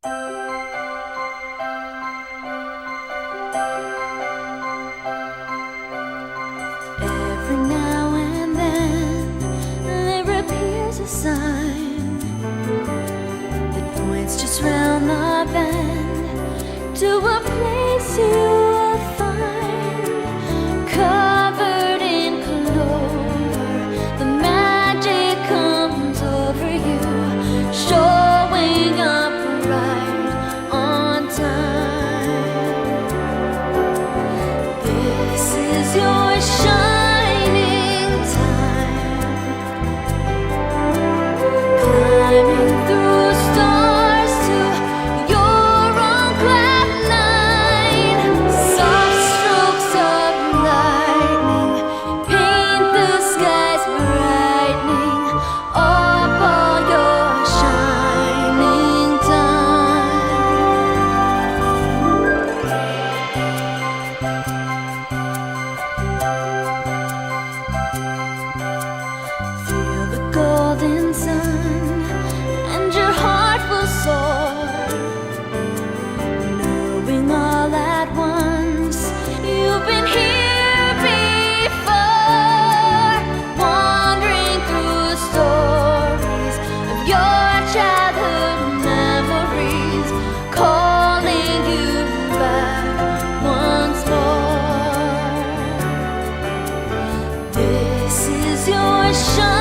Every now and then there appears a sign that points just round the bend to a place you will find. Covered in clover, the magic comes over you, showing up right on time. This is your shining time, climbing through stars to your own cloud nine. Soft strokes of lightning paint the skies brightening up all your shining time. Feel the golden sun and your heart will soar, knowing all at once you've been here before, wandering through stories of your childhood memories, calling you back once more. This is your shine.